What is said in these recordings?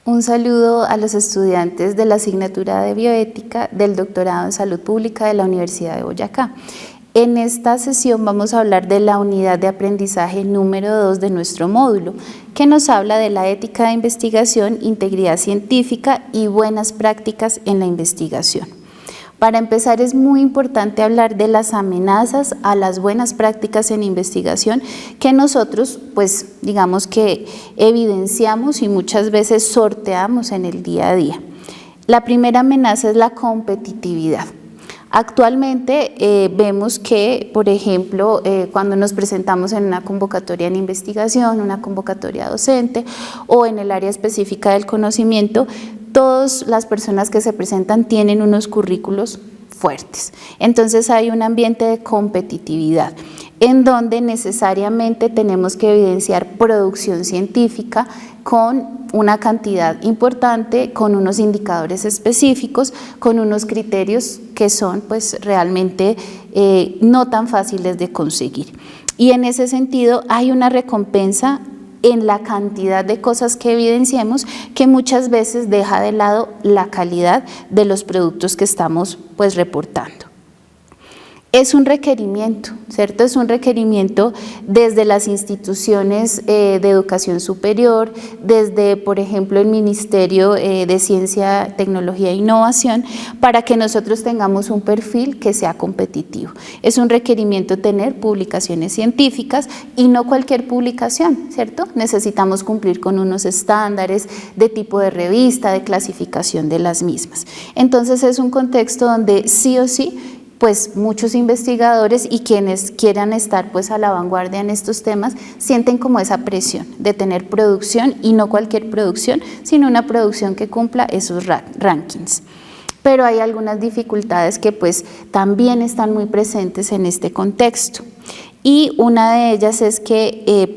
Un saludo a los estudiantes de la asignatura de bioética del doctorado en salud pública de la Universidad de Boyacá. En esta sesión vamos a hablar de la unidad de aprendizaje número 2 de nuestro módulo, que nos habla de la ética de investigación, integridad científica y buenas prácticas en la investigación. Para empezar, es muy importante hablar de las amenazas a las buenas prácticas en investigación que nosotros, digamos que evidenciamos y muchas veces sorteamos en el día a día. La primera amenaza es la competitividad. Actualmente vemos que, por ejemplo, cuando nos presentamos en una convocatoria en investigación, una convocatoria docente o en el área específica del conocimiento, todas las personas que se presentan tienen unos currículos fuertes. Entonces hay un ambiente de competitividad en donde necesariamente tenemos que evidenciar producción científica con una cantidad importante, con unos indicadores específicos, con unos criterios que son realmente no tan fáciles de conseguir. Y en ese sentido hay una recompensa en la cantidad de cosas que evidenciemos que muchas veces deja de lado la calidad de los productos que estamos reportando. Es un requerimiento, ¿cierto? Es un requerimiento desde las instituciones de educación superior, desde, por ejemplo, el Ministerio de Ciencia, Tecnología e Innovación, para que nosotros tengamos un perfil que sea competitivo. Es un requerimiento tener publicaciones científicas y no cualquier publicación, ¿cierto? Necesitamos cumplir con unos estándares de tipo de revista, de clasificación de las mismas. Entonces es un contexto donde sí o sí muchos investigadores y quienes quieran estar a la vanguardia en estos temas sienten como esa presión de tener producción y no cualquier producción, sino una producción que cumpla esos rankings. Pero hay algunas dificultades que también están muy presentes en este contexto y una de ellas es que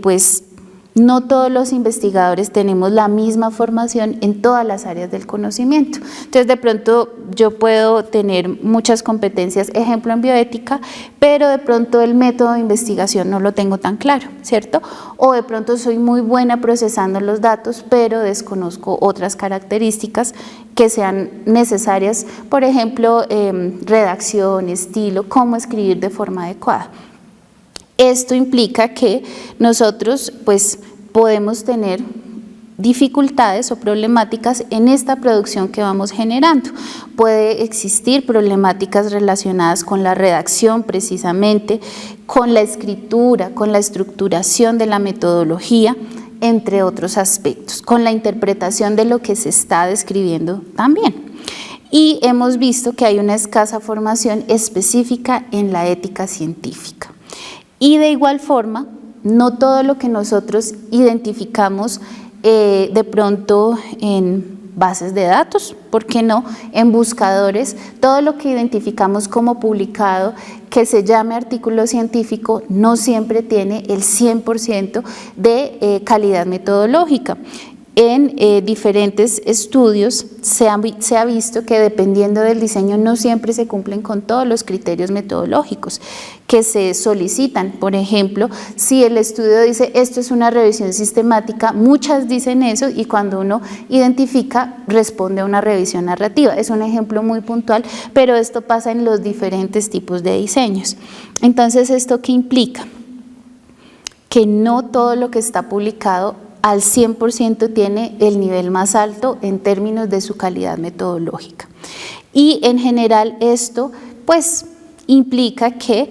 no todos los investigadores tenemos la misma formación en todas las áreas del conocimiento. Entonces, de pronto yo puedo tener muchas competencias, ejemplo en bioética, pero de pronto el método de investigación no lo tengo tan claro, ¿cierto? O de pronto soy muy buena procesando los datos, pero desconozco otras características que sean necesarias, por ejemplo, redacción, estilo, cómo escribir de forma adecuada. Esto implica que nosotros podemos tener dificultades o problemáticas en esta producción que vamos generando. Puede existir problemáticas relacionadas con la redacción precisamente, con la escritura, con la estructuración de la metodología, entre otros aspectos, con la interpretación de lo que se está describiendo también. Y hemos visto que hay una escasa formación específica en la ética científica. Y de igual forma, no todo lo que nosotros identificamos de pronto en bases de datos, ¿por qué no? En buscadores, todo lo que identificamos como publicado que se llame artículo científico no siempre tiene el 100% de calidad metodológica. En diferentes estudios se ha visto que dependiendo del diseño no siempre se cumplen con todos los criterios metodológicos que se solicitan. Por ejemplo, si el estudio dice esto es una revisión sistemática, muchas dicen eso y cuando uno identifica responde a una revisión narrativa. Es un ejemplo muy puntual, pero esto pasa en los diferentes tipos de diseños. Entonces, ¿esto qué implica? Que no todo lo que está publicado al 100% tiene el nivel más alto en términos de su calidad metodológica. Y en general esto implica que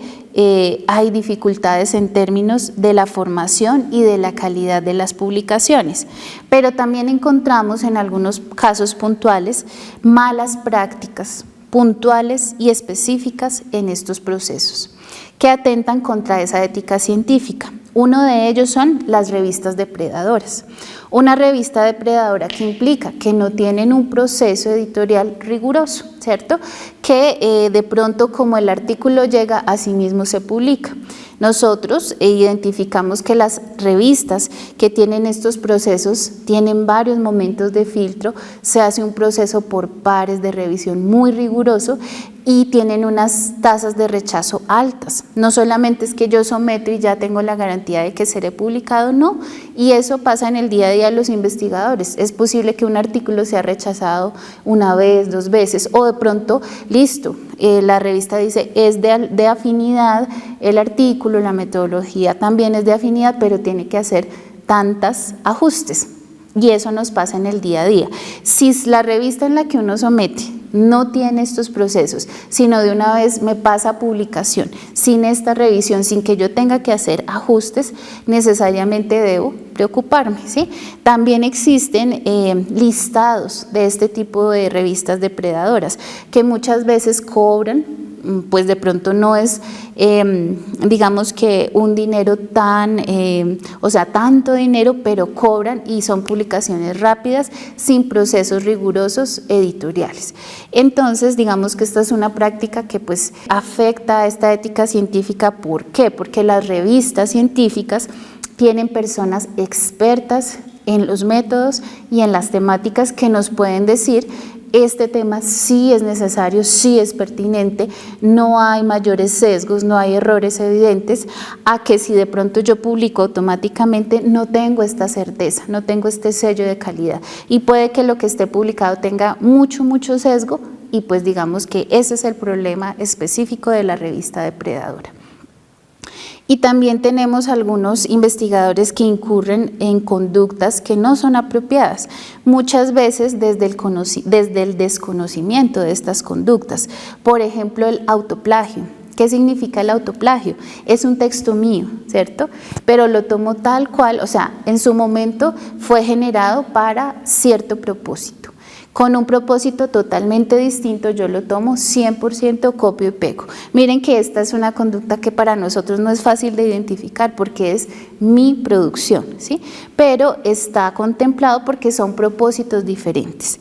hay dificultades en términos de la formación y de la calidad de las publicaciones, pero también encontramos en algunos casos puntuales malas prácticas puntuales y específicas en estos procesos que atentan contra esa ética científica. Uno de ellos son las revistas depredadoras. Una revista depredadora que implica que no tienen un proceso editorial riguroso, ¿cierto? Que de pronto como el artículo llega, a sí mismo se publica. Nosotros identificamos que las revistas que tienen estos procesos tienen varios momentos de filtro, se hace un proceso por pares de revisión muy riguroso y tienen unas tasas de rechazo altas. No solamente es que yo someto y ya tengo la garantía de que seré publicado, no, y eso pasa en el día a día de los investigadores. Es posible que un artículo sea rechazado una vez, 2 veces, o de pronto, listo, la revista dice es de afinidad el artículo, la metodología también es de afinidad, pero tiene que hacer tantos ajustes. Y eso nos pasa en el día a día. Si la revista en la que uno somete no tiene estos procesos, sino de una vez me pasa a publicación, sin esta revisión, sin que yo tenga que hacer ajustes, necesariamente debo preocuparme, ¿sí? También existen listados de este tipo de revistas depredadoras que muchas veces cobran, pues de pronto no es, digamos que un dinero tan, o sea, tanto dinero, pero cobran y son publicaciones rápidas, sin procesos rigurosos editoriales. Entonces, digamos que esta es una práctica que pues afecta a esta ética científica. ¿Por qué? Porque las revistas científicas tienen personas expertas en los métodos y en las temáticas que nos pueden decir este tema sí es necesario, sí es pertinente, no hay mayores sesgos, no hay errores evidentes, a que si de pronto yo publico automáticamente no tengo esta certeza, no tengo este sello de calidad y puede que lo que esté publicado tenga mucho sesgo y pues digamos que ese es el problema específico de la revista depredadora. Y también tenemos algunos investigadores que incurren en conductas que no son apropiadas, muchas veces desde el desconocimiento de estas conductas. Por ejemplo, el autoplagio. ¿Qué significa el autoplagio? Es un texto mío, ¿cierto? Pero lo tomo tal cual, o sea, en su momento fue generado para cierto propósito. Con un propósito totalmente distinto, yo lo tomo 100% copio y pego. Miren que esta es una conducta que para nosotros no es fácil de identificar porque es mi producción, ¿sí? Pero está contemplado porque son propósitos diferentes.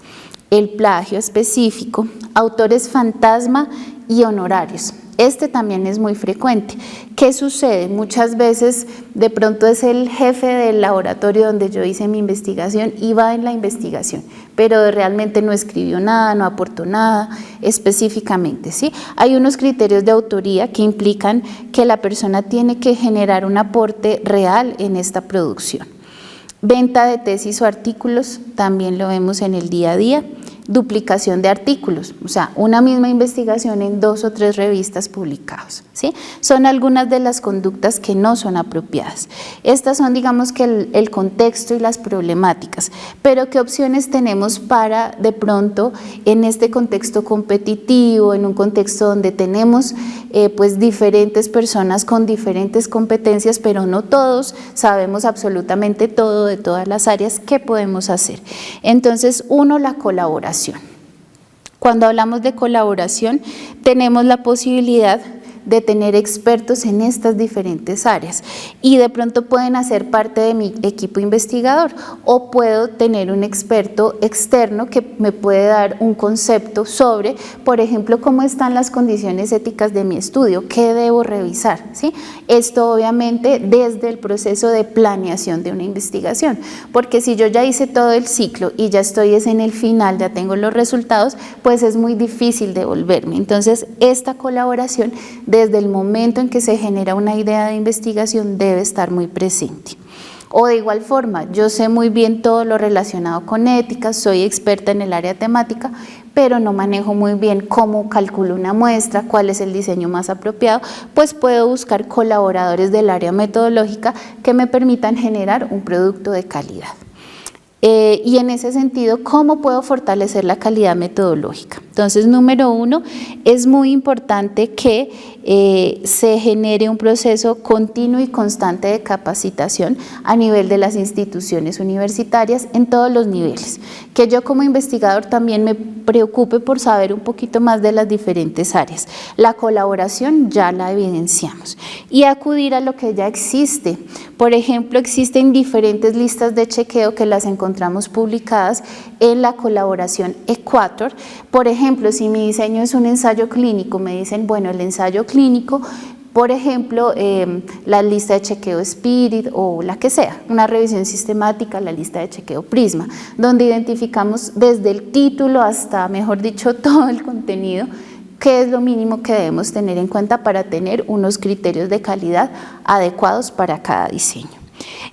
El plagio específico, autores fantasma y honorarios. Este también es muy frecuente. ¿Qué sucede? Muchas veces de pronto es el jefe del laboratorio donde yo hice mi investigación y va en la investigación, pero realmente no escribió nada, no aportó nada específicamente, ¿sí? Hay unos criterios de autoría que implican que la persona tiene que generar un aporte real en esta producción. Venta de tesis o artículos, también lo vemos en el día a día. Duplicación de artículos, o sea, una misma investigación en 2 o 3 revistas publicados, ¿sí? Son algunas de las conductas que no son apropiadas. Estas son, digamos que el contexto y las problemáticas, pero ¿qué opciones tenemos para de pronto en este contexto competitivo, en un contexto donde tenemos pues diferentes personas con diferentes competencias, pero no todos sabemos absolutamente todo de todas las áreas? ¿Qué podemos hacer? Entonces, uno, la colaboración. Cuando hablamos de colaboración, tenemos la posibilidad de tener expertos en estas diferentes áreas y de pronto pueden hacer parte de mi equipo investigador o puedo tener un experto externo que me puede dar un concepto sobre, por ejemplo, cómo están las condiciones éticas de mi estudio, qué debo revisar, ¿sí? Esto obviamente desde el proceso de planeación de una investigación, porque si yo ya hice todo el ciclo y ya estoy en el final, ya tengo los resultados, pues es muy difícil devolverme. Entonces, esta colaboración desde el momento en que se genera una idea de investigación debe estar muy presente. O de igual forma, yo sé muy bien todo lo relacionado con ética, soy experta en el área temática, pero no manejo muy bien cómo calculo una muestra, cuál es el diseño más apropiado, pues puedo buscar colaboradores del área metodológica que me permitan generar un producto de calidad. Y en ese sentido, ¿cómo puedo fortalecer la calidad metodológica? Entonces, número 1, es muy importante que se genere un proceso continuo y constante de capacitación a nivel de las instituciones universitarias en todos los niveles. Que yo como investigador también me preocupe por saber un poquito más de las diferentes áreas. La colaboración ya la evidenciamos. Y acudir a lo que ya existe. Por ejemplo, existen diferentes listas de chequeo que las encontramos publicadas en la colaboración Equator. Por ejemplo, si mi diseño es un ensayo clínico, me dicen, bueno, el ensayo clínico Por ejemplo, la lista de chequeo Spirit o la que sea, una revisión sistemática, la lista de chequeo Prisma, donde identificamos desde el título hasta, mejor dicho, todo el contenido, qué es lo mínimo que debemos tener en cuenta para tener unos criterios de calidad adecuados para cada diseño.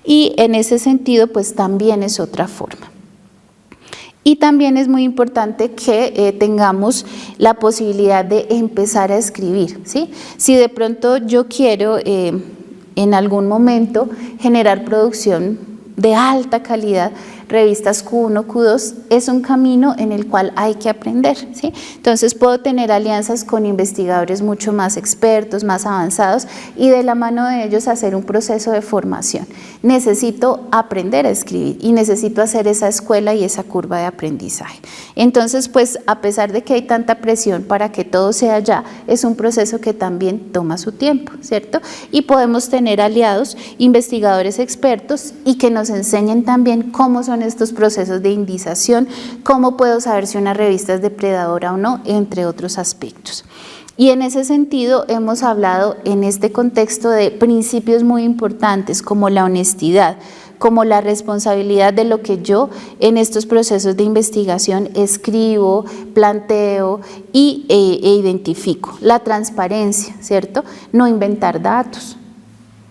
Y en ese sentido, pues también es otra forma. Y también es muy importante que tengamos la posibilidad de empezar a escribir, ¿sí? Si de pronto yo quiero en algún momento generar producción de alta calidad, revistas Q1, Q2, es un camino en el cual hay que aprender, ¿sí? Entonces puedo tener alianzas con investigadores mucho más expertos, más avanzados y de la mano de ellos hacer un proceso de formación. Necesito aprender a escribir y necesito hacer esa escuela y esa curva de aprendizaje. Entonces, pues a pesar de que hay tanta presión para que todo sea ya, es un proceso que también toma su tiempo, ¿cierto? Y podemos tener aliados, investigadores expertos y que nos enseñen también cómo son estos procesos de indización, cómo puedo saber si una revista es depredadora o no, entre otros aspectos. Y en ese sentido hemos hablado en este contexto de principios muy importantes como la honestidad, como la responsabilidad de lo que yo en estos procesos de investigación escribo, planteo e identifico. La transparencia, ¿cierto? No inventar datos.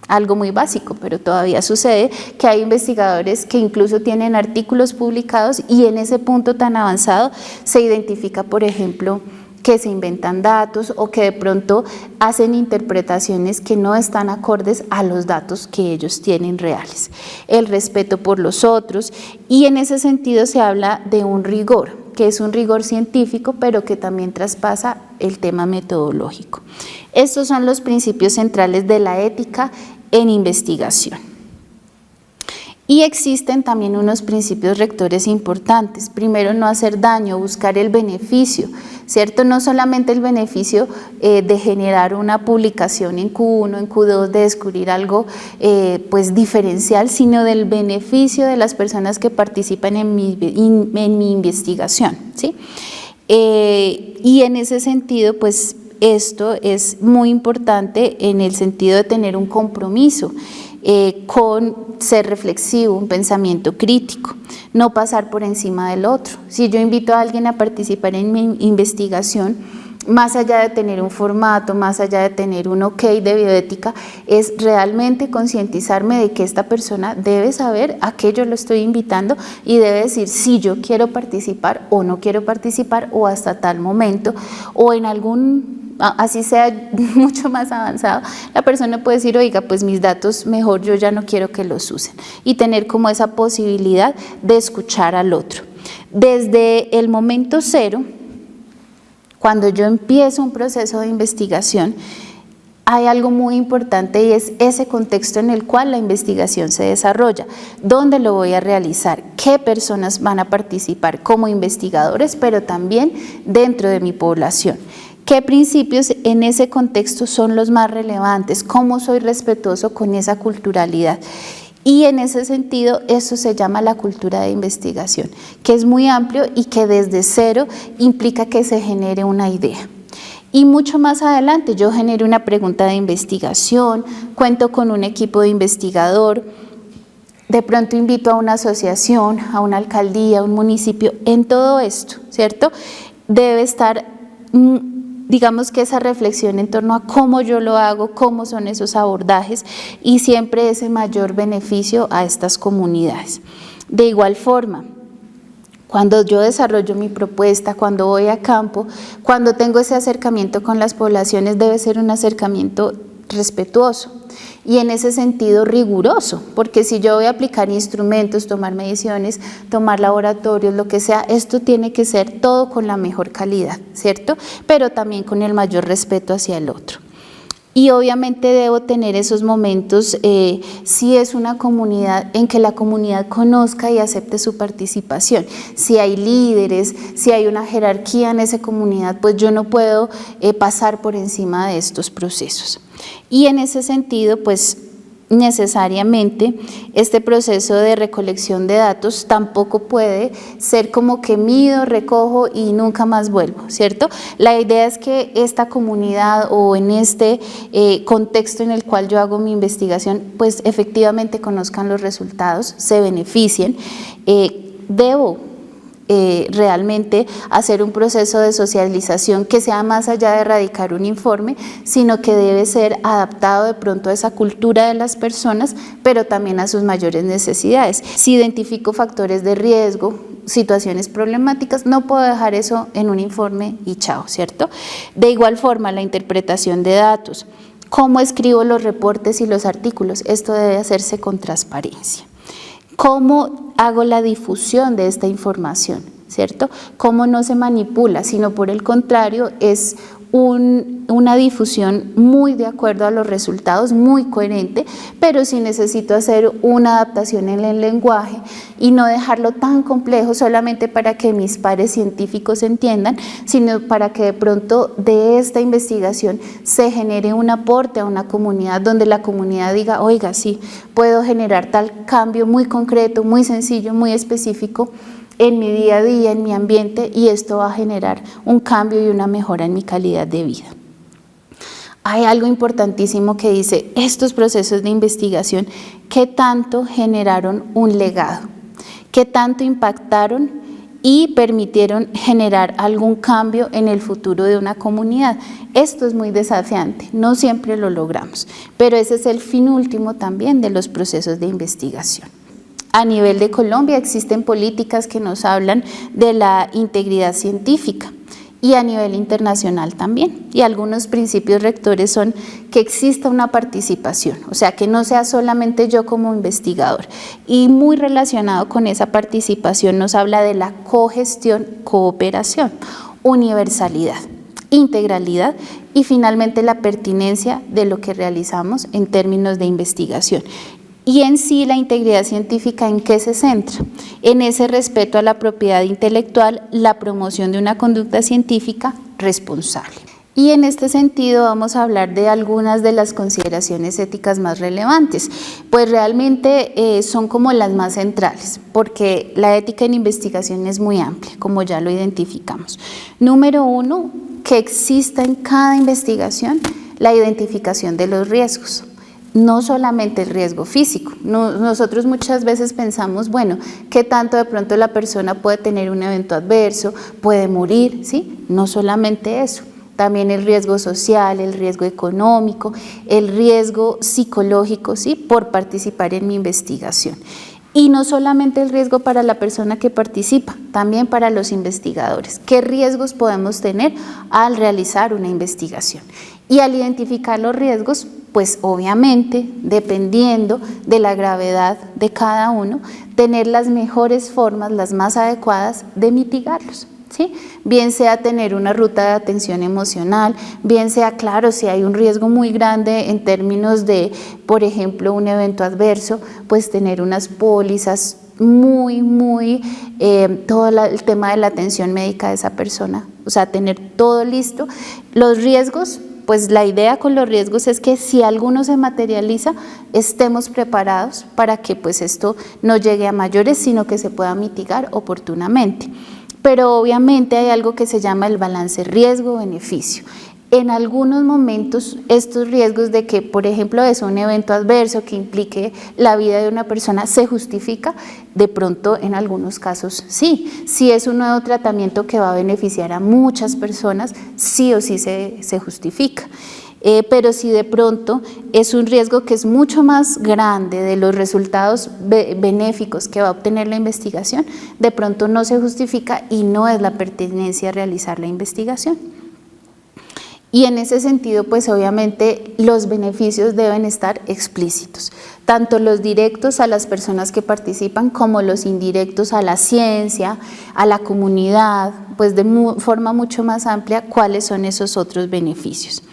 Algo muy básico, pero todavía sucede que hay investigadores que incluso tienen artículos publicados y en ese punto tan avanzado se identifica, por ejemplo, que se inventan datos o que de pronto hacen interpretaciones que no están acordes a los datos que ellos tienen reales. El respeto por los otros y en ese sentido se habla de un rigor, que es un rigor científico, pero que también traspasa el tema metodológico. Estos son los principios centrales de la ética en investigación. Y existen también unos principios rectores importantes. Primero, no hacer daño, buscar el beneficio, ¿cierto? No solamente el beneficio de generar una publicación en Q1, en Q2, de descubrir algo pues diferencial, sino del beneficio de las personas que participan en mi investigación, ¿sí? Y en ese sentido, pues esto es muy importante en el sentido de tener un compromiso con ser reflexivo, un pensamiento crítico, no pasar por encima del otro. Si yo invito a alguien a participar en mi investigación, más allá de tener un formato, más allá de tener un ok de bioética, es realmente concientizarme de que esta persona debe saber a qué yo lo estoy invitando y debe decir si yo quiero participar o no quiero participar o hasta tal momento o en algún, así sea mucho más avanzado, la persona puede decir, oiga, pues mis datos mejor yo ya no quiero que los usen y tener como esa posibilidad de escuchar al otro. Desde el momento cero, cuando yo empiezo un proceso de investigación, hay algo muy importante y es ese contexto en el cual la investigación se desarrolla, dónde lo voy a realizar, qué personas van a participar como investigadores, pero también dentro de mi población. ¿Qué principios en ese contexto son los más relevantes? ¿Cómo soy respetuoso con esa culturalidad? Y en ese sentido, eso se llama la cultura de investigación, que es muy amplio y que desde cero implica que se genere una idea. Y mucho más adelante yo genero una pregunta de investigación, cuento con un equipo de investigador, de pronto invito a una asociación, a una alcaldía, a un municipio, en todo esto, ¿cierto? Debe estar, digamos que esa reflexión en torno a cómo yo lo hago, cómo son esos abordajes y siempre ese mayor beneficio a estas comunidades. De igual forma, cuando yo desarrollo mi propuesta, cuando voy a campo, cuando tengo ese acercamiento con las poblaciones, debe ser un acercamiento respetuoso y en ese sentido riguroso, porque si yo voy a aplicar instrumentos, tomar mediciones, tomar laboratorios, lo que sea, esto tiene que ser todo con la mejor calidad, ¿cierto? Pero también con el mayor respeto hacia el otro. Y obviamente debo tener esos momentos, si es una comunidad, en que la comunidad conozca y acepte su participación. Si hay líderes, si hay una jerarquía en esa comunidad, pues yo no puedo pasar por encima de estos procesos. Y en ese sentido, pues necesariamente este proceso de recolección de datos tampoco puede ser como que mido, recojo y nunca más vuelvo, ¿cierto? La idea es que esta comunidad o en este contexto en el cual yo hago mi investigación, pues efectivamente conozcan los resultados, se beneficien. Debo realmente hacer un proceso de socialización que sea más allá de erradicar un informe, sino que debe ser adaptado de pronto a esa cultura de las personas, pero también a sus mayores necesidades. Si identifico factores de riesgo, situaciones problemáticas, no puedo dejar eso en un informe y chao, ¿cierto? De igual forma, la interpretación de datos, cómo escribo los reportes y los artículos, esto debe hacerse con transparencia. ¿Cómo hago la difusión de esta información? ¿Cierto? ¿Cómo no se manipula, sino por el contrario es una difusión muy de acuerdo a los resultados, muy coherente, pero sí necesito hacer una adaptación en el lenguaje y no dejarlo tan complejo solamente para que mis pares científicos entiendan, sino para que de pronto de esta investigación se genere un aporte a una comunidad donde la comunidad diga, oiga, sí, puedo generar tal cambio muy concreto, muy sencillo, muy específico en mi día a día, en mi ambiente, y esto va a generar un cambio y una mejora en mi calidad de vida. Hay algo importantísimo que dice, estos procesos de investigación, ¿qué tanto generaron un legado? ¿Qué tanto impactaron y permitieron generar algún cambio en el futuro de una comunidad? Esto es muy desafiante, no siempre lo logramos, pero ese es el fin último también de los procesos de investigación. A nivel de Colombia existen políticas que nos hablan de la integridad científica y a nivel internacional también. Y algunos principios rectores son que exista una participación, o sea, que no sea solamente yo como investigador. Y muy relacionado con esa participación nos habla de la cogestión, cooperación, universalidad, integralidad y finalmente la pertinencia de lo que realizamos en términos de investigación. Y en sí la integridad científica, ¿en qué se centra? En ese respeto a la propiedad intelectual, la promoción de una conducta científica responsable. Y en este sentido vamos a hablar de algunas de las consideraciones éticas más relevantes, pues realmente son como las más centrales, porque la ética en investigación es muy amplia, como ya lo identificamos. Número 1, que exista en cada investigación la identificación de los riesgos. No solamente el riesgo físico, nosotros muchas veces pensamos, bueno, ¿qué tanto de pronto la persona puede tener un evento adverso, puede morir? ¿Sí? No solamente eso, también el riesgo social, el riesgo económico, el riesgo psicológico, ¿sí? Por participar en mi investigación. Y no solamente el riesgo para la persona que participa, también para los investigadores. ¿Qué riesgos podemos tener al realizar una investigación? Y al identificar los riesgos, pues obviamente, dependiendo de la gravedad de cada uno, tener las mejores formas, las más adecuadas de mitigarlos, ¿sí? Bien sea tener una ruta de atención emocional, bien sea, claro, si hay un riesgo muy grande en términos de, por ejemplo, un evento adverso, pues tener unas pólizas todo el tema de la atención médica de esa persona, o sea, tener todo listo. Los riesgos, pues la idea con los riesgos es que si alguno se materializa, estemos preparados para que pues esto no llegue a mayores, sino que se pueda mitigar oportunamente. Pero obviamente hay algo que se llama el balance riesgo-beneficio. En algunos momentos estos riesgos de que, por ejemplo, es un evento adverso que implique la vida de una persona se justifica, de pronto en algunos casos sí. Si es un nuevo tratamiento que va a beneficiar a muchas personas, sí o sí se justifica. Pero si de pronto es un riesgo que es mucho más grande de los resultados benéficos que va a obtener la investigación, de pronto no se justifica y no es la pertinencia realizar la investigación. Y en ese sentido, pues obviamente los beneficios deben estar explícitos, tanto los directos a las personas que participan como los indirectos a la ciencia, a la comunidad, pues de forma mucho más amplia cuáles son esos otros beneficios.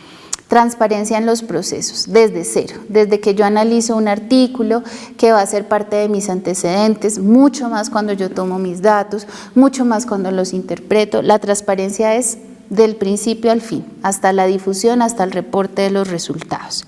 Transparencia en los procesos, desde cero, desde que yo analizo un artículo que va a ser parte de mis antecedentes, mucho más cuando yo tomo mis datos, mucho más cuando los interpreto. La transparencia es del principio al fin, hasta la difusión, hasta el reporte de los resultados.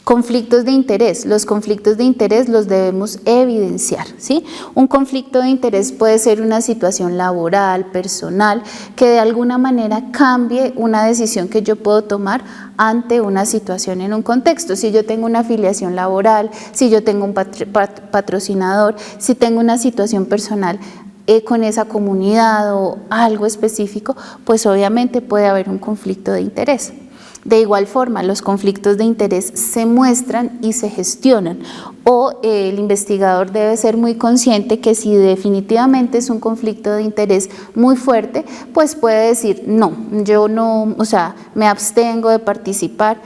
Conflictos de interés. Los conflictos de interés los debemos evidenciar, ¿sí? Un conflicto de interés puede ser una situación laboral, personal, que de alguna manera cambie una decisión que yo puedo tomar ante una situación en un contexto. Si yo tengo una afiliación laboral, si yo tengo un patrocinador, si tengo una situación personal con esa comunidad o algo específico, pues obviamente puede haber un conflicto de interés. De igual forma, los conflictos de interés se muestran y se gestionan, o el investigador debe ser muy consciente que si definitivamente es un conflicto de interés muy fuerte, pues puede decir, no, yo no, o sea, me abstengo de participar,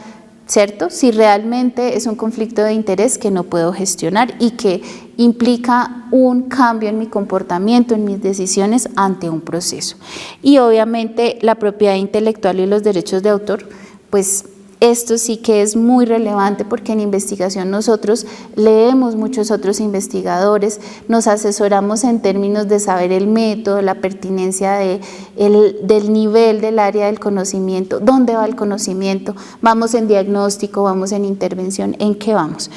¿cierto? Si realmente es un conflicto de interés que no puedo gestionar y que implica un cambio en mi comportamiento, en mis decisiones ante un proceso. Y obviamente la propiedad intelectual y los derechos de autor, pues esto sí que es muy relevante porque en investigación nosotros leemos muchos otros investigadores, nos asesoramos en términos de saber el método, la pertinencia del nivel del área del conocimiento, dónde va el conocimiento, vamos en diagnóstico, vamos en intervención, ¿en qué vamos?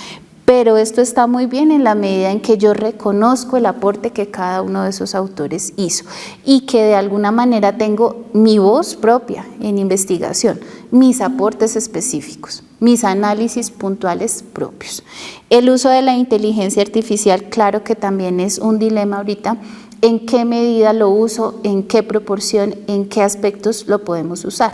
Pero esto está muy bien en la medida en que yo reconozco el aporte que cada uno de esos autores hizo y que de alguna manera tengo mi voz propia en investigación, mis aportes específicos, mis análisis puntuales propios. El uso de la inteligencia artificial, claro que también es un dilema ahorita, en qué medida lo uso, en qué proporción, en qué aspectos lo podemos usar.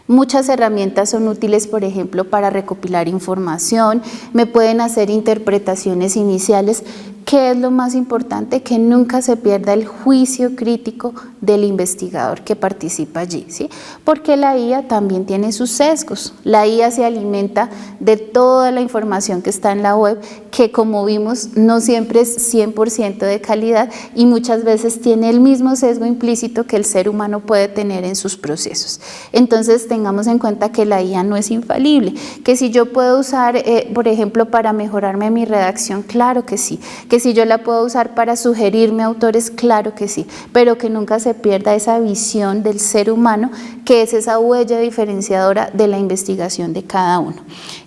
Muchas herramientas son útiles, por ejemplo, para recopilar información, me pueden hacer interpretaciones iniciales. ¿Qué es lo más importante? Que nunca se pierda el juicio crítico del investigador que participa allí, ¿sí? Porque la IA también tiene sus sesgos. La IA se alimenta de toda la información que está en la web, que como vimos no siempre es 100% de calidad y muchas veces tiene el mismo sesgo implícito que el ser humano puede tener en sus procesos. Entonces tengamos en cuenta que la IA no es infalible, que si yo puedo usar, por ejemplo, para mejorarme mi redacción, claro que sí, que si yo la puedo usar para sugerirme autores, claro que sí, pero que nunca se pierda esa visión del ser humano, que es esa huella diferenciadora de la investigación de cada uno.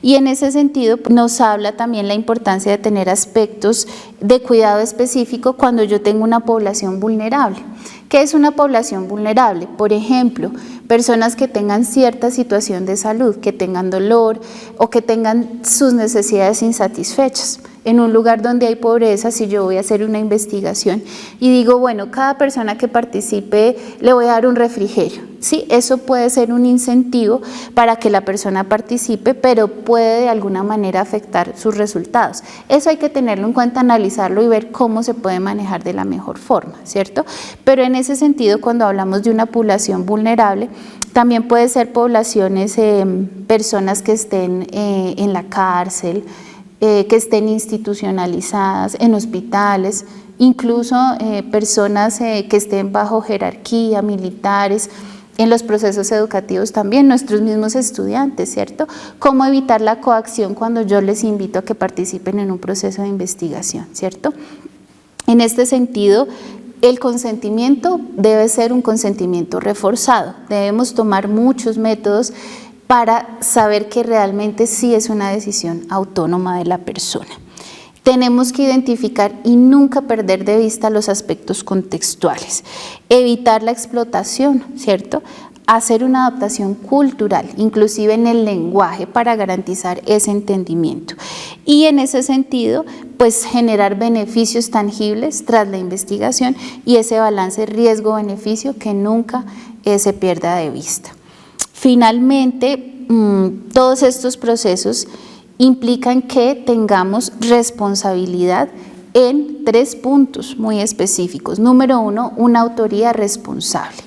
Y en ese sentido nos habla también la importancia de tener aspectos de cuidado específico cuando yo tengo una población vulnerable. ¿Qué es una población vulnerable? Por ejemplo, personas que tengan cierta situación de salud, que tengan dolor o que tengan sus necesidades insatisfechas. En un lugar donde hay pobreza, si yo voy a hacer una investigación y digo, bueno, cada persona que participe le voy a dar un refrigerio, ¿sí? Eso puede ser un incentivo para que la persona participe, pero puede de alguna manera afectar sus resultados. Eso hay que tenerlo en cuenta, analizarlo y ver cómo se puede manejar de la mejor forma, ¿cierto? Pero en ese sentido, cuando hablamos de una población vulnerable, también puede ser poblaciones, personas que estén en la cárcel, que estén institucionalizadas en hospitales, incluso personas que estén bajo jerarquía, militares, en los procesos educativos también, nuestros mismos estudiantes, ¿cierto? ¿Cómo evitar la coacción cuando yo les invito a que participen en un proceso de investigación, ¿cierto? En este sentido, el consentimiento debe ser un consentimiento reforzado, debemos tomar muchos métodos para saber que realmente sí es una decisión autónoma de la persona. Tenemos que identificar y nunca perder de vista los aspectos contextuales, evitar la explotación, ¿cierto? Hacer una adaptación cultural, inclusive en el lenguaje, para garantizar ese entendimiento. Y en ese sentido, pues generar beneficios tangibles tras la investigación y ese balance riesgo-beneficio que nunca se pierda de vista. Finalmente, todos estos procesos implican que tengamos responsabilidad en 3 puntos muy específicos. Número 1, una autoría responsable.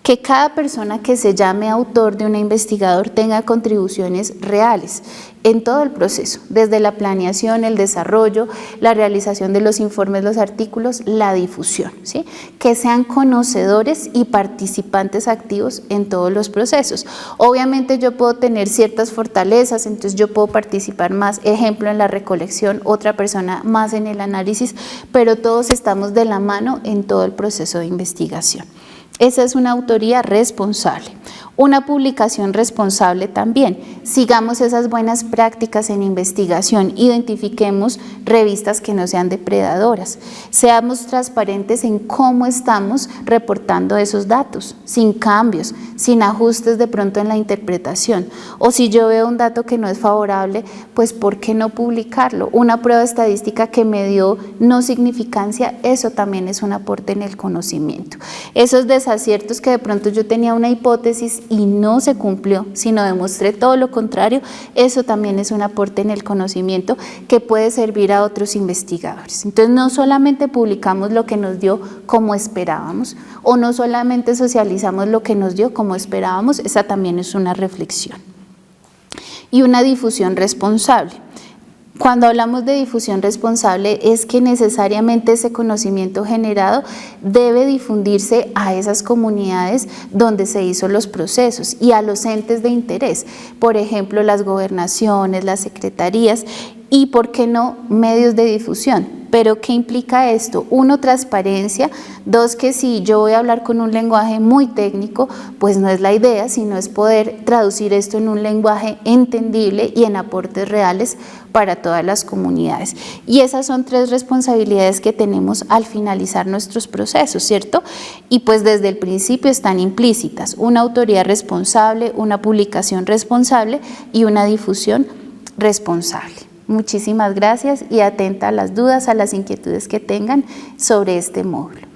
Que cada persona que se llame autor de un investigador tenga contribuciones reales en todo el proceso, desde la planeación, el desarrollo, la realización de los informes, los artículos, la difusión, ¿sí? Que sean conocedores y participantes activos en todos los procesos. Obviamente yo puedo tener ciertas fortalezas, entonces yo puedo participar más, ejemplo, en la recolección, otra persona más en el análisis, pero todos estamos de la mano en todo el proceso de investigación. Esa es una autoría responsable. Una publicación responsable también. sigamos esas buenas prácticas en investigación, identifiquemos revistas que no sean depredadoras, seamos transparentes en cómo estamos reportando esos datos, sin cambios, sin ajustes de pronto en la interpretación, o si yo veo un dato que no es favorable, pues ¿por qué no publicarlo? Una prueba estadística que me dio no significancia, eso también es un aporte en el conocimiento. Esos desaciertos que de pronto yo tenía una hipótesis y no se cumplió, sino demostré todo lo contrario, eso también es un aporte en el conocimiento que puede servir a otros investigadores. Entonces no solamente publicamos lo que nos dio como esperábamos, o no solamente socializamos lo que nos dio como esperábamos, esa también es una reflexión. Y una difusión responsable. Cuando hablamos de difusión responsable es que necesariamente ese conocimiento generado debe difundirse a esas comunidades donde se hizo los procesos y a los entes de interés, por ejemplo las gobernaciones, las secretarías y, ¿por qué no?, medios de difusión. ¿Pero qué implica esto? 1, transparencia. 2, que si yo voy a hablar con un lenguaje muy técnico, pues no es la idea, sino es poder traducir esto en un lenguaje entendible y en aportes reales para todas las comunidades. Y esas son 3 responsabilidades que tenemos al finalizar nuestros procesos, ¿cierto? Y pues desde el principio están implícitas: una autoría responsable, una publicación responsable y una difusión responsable. Muchísimas gracias y atenta a las dudas, a las inquietudes que tengan sobre este módulo.